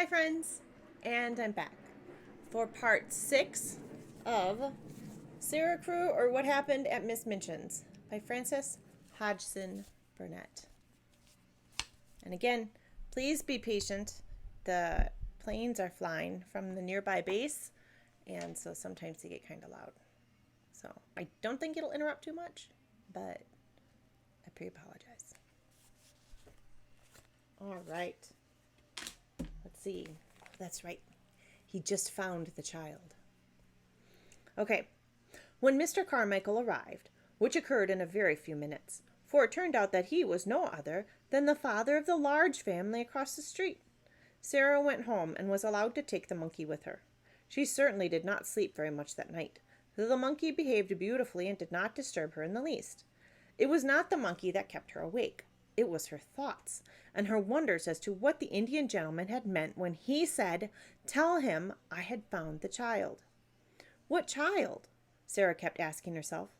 Hi friends, and I'm back for part 6 of Sara Crew or What Happened at Miss Minchin's by Frances Hodgson Burnett. And again, please be patient. The planes are flying from the nearby base, and so sometimes they get kind of loud. So I don't think it'll interrupt too much, but I pre-apologize. All right. Let's see. That's right. He just found the child. Okay. When Mr. Carmichael arrived, which occurred in a very few minutes, for it turned out that he was no other than the father of the large family across the street, Sara went home and was allowed to take the monkey with her. She certainly did not sleep very much that night, though the monkey behaved beautifully and did not disturb her in the least. It was not the monkey that kept her awake. It was her thoughts, and her wonders as to what the Indian gentleman had meant when he said, "Tell him I had found the child." What child? Sara kept asking herself.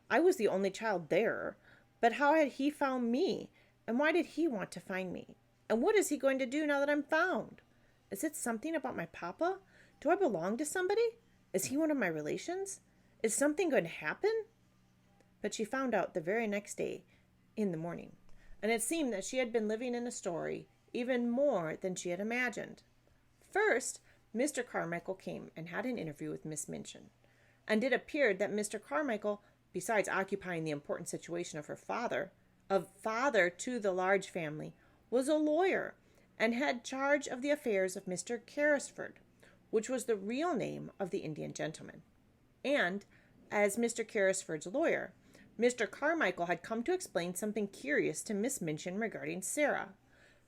I was the only child there, but how had he found me, and why did he want to find me? And what is he going to do now that I'm found? Is it something about my papa? Do I belong to somebody? Is he one of my relations? Is something going to happen? But she found out the very next day in the morning, and it seemed that she had been living in a story even more than she had imagined. First, Mr. Carmichael came and had an interview with Miss Minchin, and it appeared that Mr. Carmichael, besides occupying the important situation of father to the large family, was a lawyer and had charge of the affairs of Mr. Carrisford, which was the real name of the Indian gentleman. And, as Mr. Carrisford's lawyer, Mr. Carmichael had come to explain something curious to Miss Minchin regarding Sara.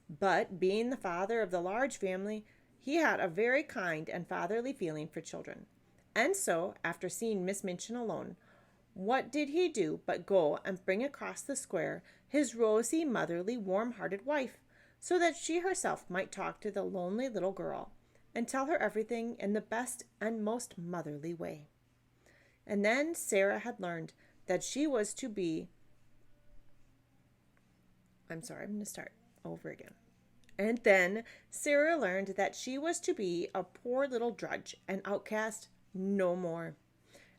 But, being the father of the large family, he had a very kind and fatherly feeling for children. And so, after seeing Miss Minchin alone, what did he do but go and bring across the square his rosy, motherly, warm-hearted wife, so that she herself might talk to the lonely little girl and tell her everything in the best and most motherly way. And then Sara had learned that she was to be... I'm going to start over again. And then Sara learned that she was to be a poor little drudge, an outcast, no more.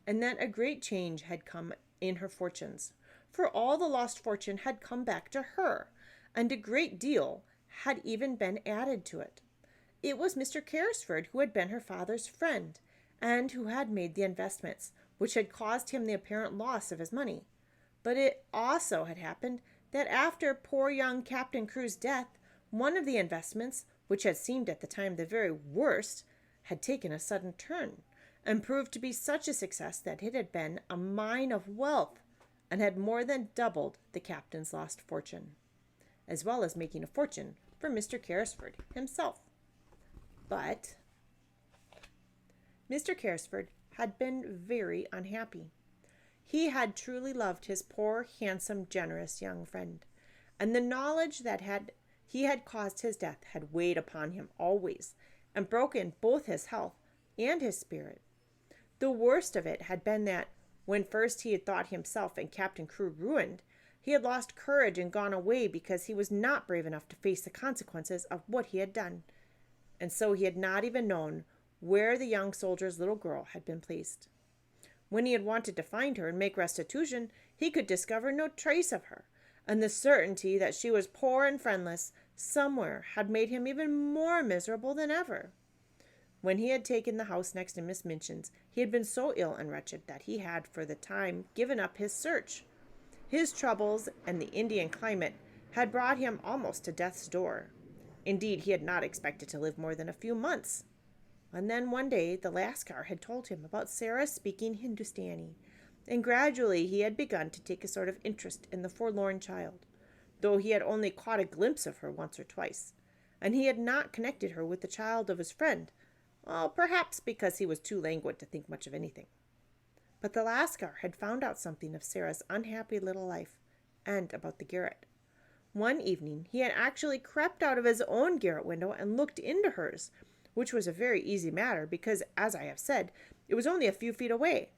And that a great change had come in her fortunes, for all the lost fortune had come back to her, and a great deal had even been added to it. It was Mr. Carrisford who had been her father's friend, and who had made the investments, which had caused him the apparent loss of his money. But it also had happened that after poor young Captain Crew's death, one of the investments, which had seemed at the time the very worst, had taken a sudden turn, and proved to be such a success that it had been a mine of wealth, and had more than doubled the captain's lost fortune, as well as making a fortune for Mr. Carrisford himself. But Mr. Carrisford had been very unhappy. He had truly loved his poor, handsome, generous young friend, and the knowledge that he had caused his death had weighed upon him always, and broken both his health and his spirit. The worst of it had been that, when first he had thought himself and Captain Crew ruined, he had lost courage and gone away because he was not brave enough to face the consequences of what he had done, and so he had not even known where the young soldier's little girl had been placed. When he had wanted to find her and make restitution, he could discover no trace of her, and the certainty that she was poor and friendless somewhere had made him even more miserable than ever. When he had taken the house next to Miss Minchin's, he had been so ill and wretched that he had for the time given up his search. His troubles and the Indian climate had brought him almost to death's door. Indeed, he had not expected to live more than a few months. And then one day the Lascar had told him about Sara speaking Hindustani, and gradually he had begun to take a sort of interest in the forlorn child, though he had only caught a glimpse of her once or twice, and he had not connected her with the child of his friend, perhaps because he was too languid to think much of anything. But the Lascar had found out something of Sara's unhappy little life, and about the garret. One evening he had actually crept out of his own garret window and looked into hers, which was a very easy matter because, as I have said, it was only a few feet away,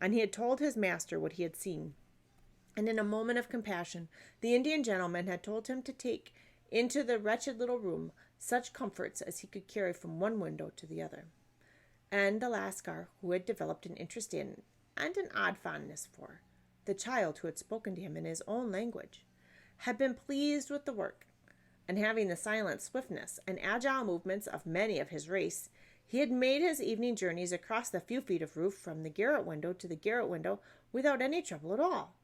and he had told his master what he had seen. And in a moment of compassion, the Indian gentleman had told him to take into the wretched little room such comforts as he could carry from one window to the other. And the Lascar, who had developed an interest in, and an odd fondness for, the child who had spoken to him in his own language, had been pleased with the work, and having the silent swiftness and agile movements of many of his race, he had made his evening journeys across the few feet of roof from the garret window to the garret window without any trouble at all.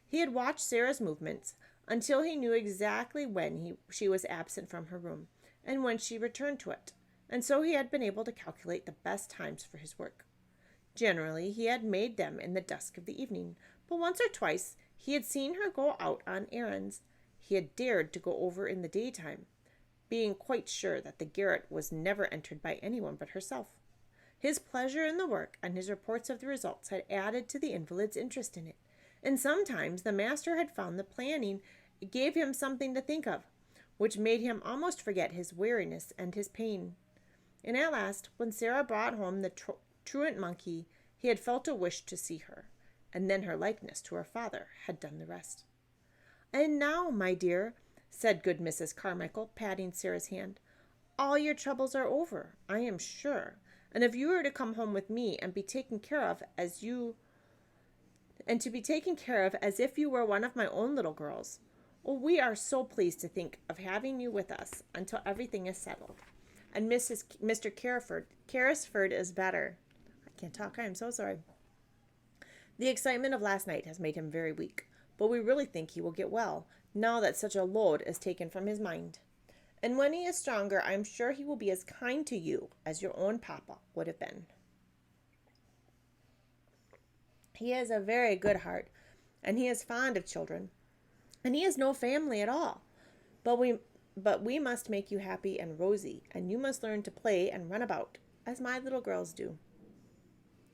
He had watched Sarah's movements until he knew exactly when she was absent from her room and when she returned to it, and so he had been able to calculate the best times for his work. Generally, he had made them in the dusk of the evening, but once or twice he had seen her go out on errands. He had dared to go over in the daytime, being quite sure that the garret was never entered by anyone but herself. His pleasure in the work and his reports of the results had added to the invalid's interest in it, and sometimes the master had found the planning gave him something to think of, which made him almost forget his weariness and his pain. And at last, when Sara brought home the truant monkey, he had felt a wish to see her, and then her likeness to her father had done the rest. "And now, my dear," said good Mrs. Carmichael, patting Sara's hand, "all your troubles are over, I am sure, and if you were to come home with me and be taken care of as if you were one of my own little girls, we are so pleased to think of having you with us until everything is settled. And Mr. Carrisford is better." I can't talk, I am so sorry. "The excitement of last night has made him very weak, but we really think he will get well, now that such a load is taken from his mind. And when he is stronger, I am sure he will be as kind to you as your own papa would have been. He has a very good heart, and he is fond of children, and he has no family at all. But we must make you happy and rosy, and you must learn to play and run about, as my little girls do."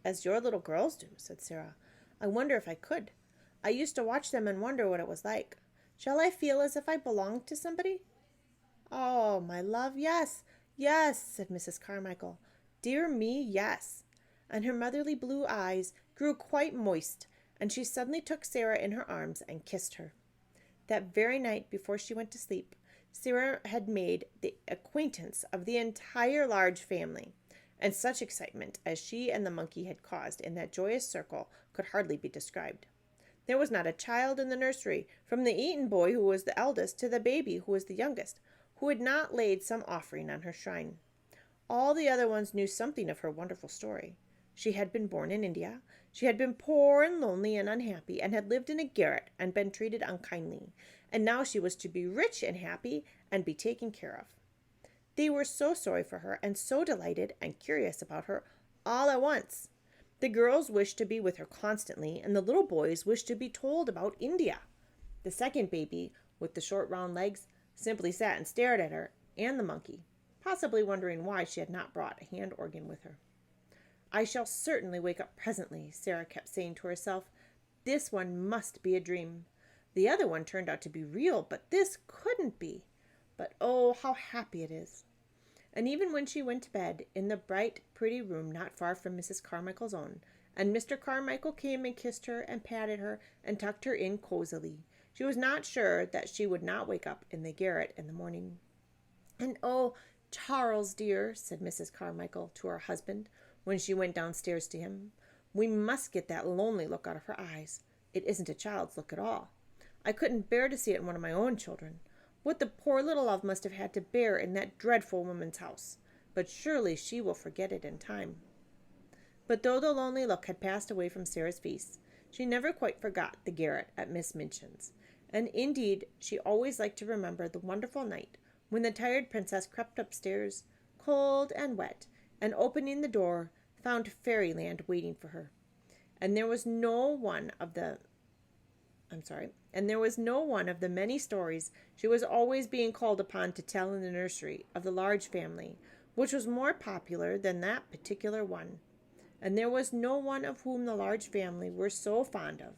"As your little girls do," said Sara. "I wonder if I could. I used to watch them and wonder what it was like. Shall I feel as if I belonged to somebody?" "Oh, my love, yes, yes," said Mrs. Carmichael. "Dear me, yes." And her motherly blue eyes grew quite moist, and she suddenly took Sara in her arms and kissed her. That very night before she went to sleep, Sara had made the acquaintance of the entire large family, and such excitement as she and the monkey had caused in that joyous circle could hardly be described. There was not a child in the nursery, from the Eaton boy who was the eldest to the baby who was the youngest, who had not laid some offering on her shrine. All the other ones knew something of her wonderful story. She had been born in India. She had been poor and lonely and unhappy, and had lived in a garret and been treated unkindly, and now she was to be rich and happy and be taken care of. They were so sorry for her and so delighted and curious about her all at once. The girls wished to be with her constantly, and the little boys wished to be told about India. The second baby, with the short round legs, simply sat and stared at her and the monkey, possibly wondering why she had not brought a hand organ with her. "I shall certainly wake up presently," Sara kept saying to herself. "This one must be a dream. The other one turned out to be real, but this couldn't be. But oh, how happy it is." And even when she went to bed in the bright, pretty room not far from Mrs. Carmichael's own, and Mr. Carmichael came and kissed her and patted her and tucked her in cozily, she was not sure that she would not wake up in the garret in the morning. "And oh, Charles dear," said Mrs. Carmichael to her husband when she went downstairs to him, "we must get that lonely look out of her eyes. It isn't a child's look at all. I couldn't bear to see it in one of my own children. What the poor little love must have had to bear in that dreadful woman's house. But surely she will forget it in time." But though the lonely look had passed away from Sara's face, she never quite forgot the garret at Miss Minchin's, and indeed she always liked to remember the wonderful night when the tired princess crept upstairs, cold and wet, and opening the door, found fairyland waiting for her. And there was no one of the many stories she was always being called upon to tell in the nursery of the large family, which was more popular than that particular one. And there was no one of whom the large family were so fond of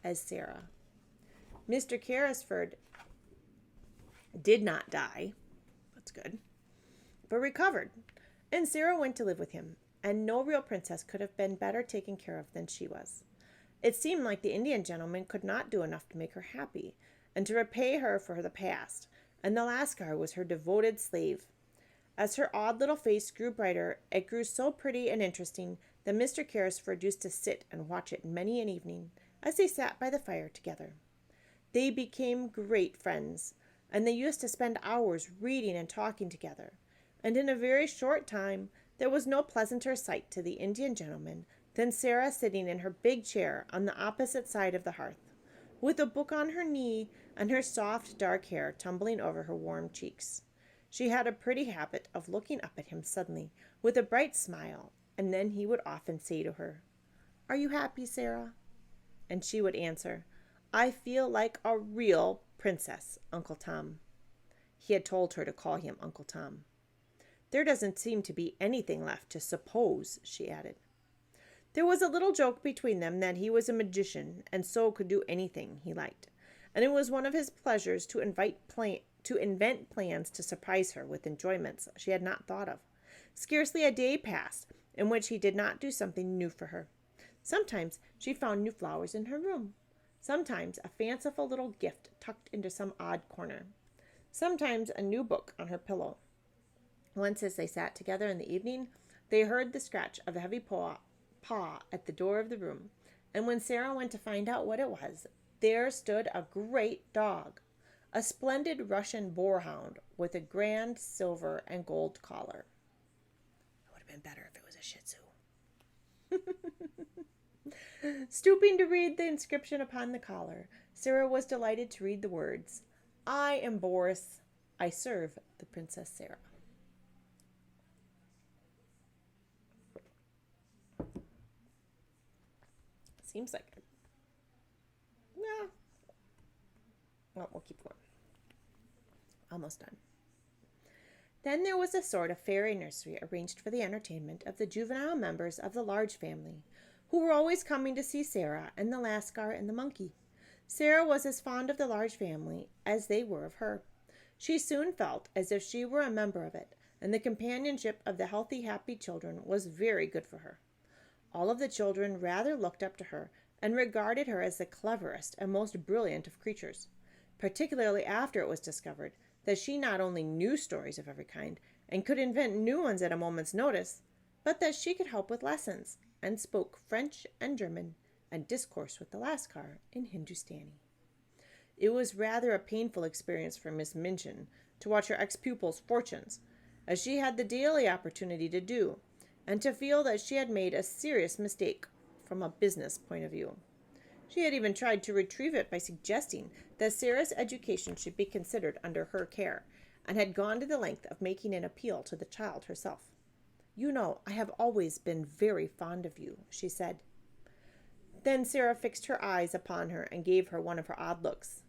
as Sara. Mr. Carrisford did not die, that's good, but recovered, and Sara went to live with him, and no real princess could have been better taken care of than she was. It seemed like the Indian gentleman could not do enough to make her happy, and to repay her for the past, and the Lascar was her devoted slave. As her odd little face grew brighter, it grew so pretty and interesting that Mr. Carrisford used to sit and watch it many an evening as they sat by the fire together. They became great friends, and they used to spend hours reading and talking together, and in a very short time there was no pleasanter sight to the Indian gentleman than Sara sitting in her big chair on the opposite side of the hearth, with a book on her knee and her soft dark hair tumbling over her warm cheeks. She had a pretty habit of looking up at him suddenly with a bright smile, and then he would often say to her, "Are you happy, Sara?" And she would answer, "I feel like a real princess, Uncle Tom." He had told her to call him Uncle Tom. "There doesn't seem to be anything left to suppose," she added. There was a little joke between them that he was a magician and so could do anything he liked, and it was one of his pleasures to invent plans to surprise her with enjoyments she had not thought of. Scarcely a day passed in which he did not do something new for her. Sometimes she found new flowers in her room. Sometimes a fanciful little gift tucked into some odd corner. Sometimes a new book on her pillow. Once, as they sat together in the evening, they heard the scratch of a heavy paw at the door of the room, and when Sara went to find out what it was, there stood a great dog, a splendid Russian boarhound with a grand silver and gold collar. It would have been better if it was a Shih Tzu. Stooping to read the inscription upon the collar, Sara was delighted to read the words, "I am Boris. I serve the Princess Sara." Seems like it. Yeah. Well, we'll keep going. Almost done. Then there was a sort of fairy nursery arranged for the entertainment of the juvenile members of the large family, who were always coming to see Sara and the Lascar and the monkey. Sara was as fond of the large family as they were of her. She soon felt as if she were a member of it, and the companionship of the healthy, happy children was very good for her. All of the children rather looked up to her and regarded her as the cleverest and most brilliant of creatures, particularly after it was discovered that she not only knew stories of every kind and could invent new ones at a moment's notice, but that she could help with lessons and spoke French and German and discoursed with the Lascar in Hindustani. It was rather a painful experience for Miss Minchin to watch her ex-pupil's fortunes, as she had the daily opportunity to do, and to feel that she had made a serious mistake from a business point of view. She had even tried to retrieve it by suggesting that Sara's education should be considered under her care, and had gone to the length of making an appeal to the child herself. "You know, I have always been very fond of you," she said. Then Sara fixed her eyes upon her and gave her one of her odd looks.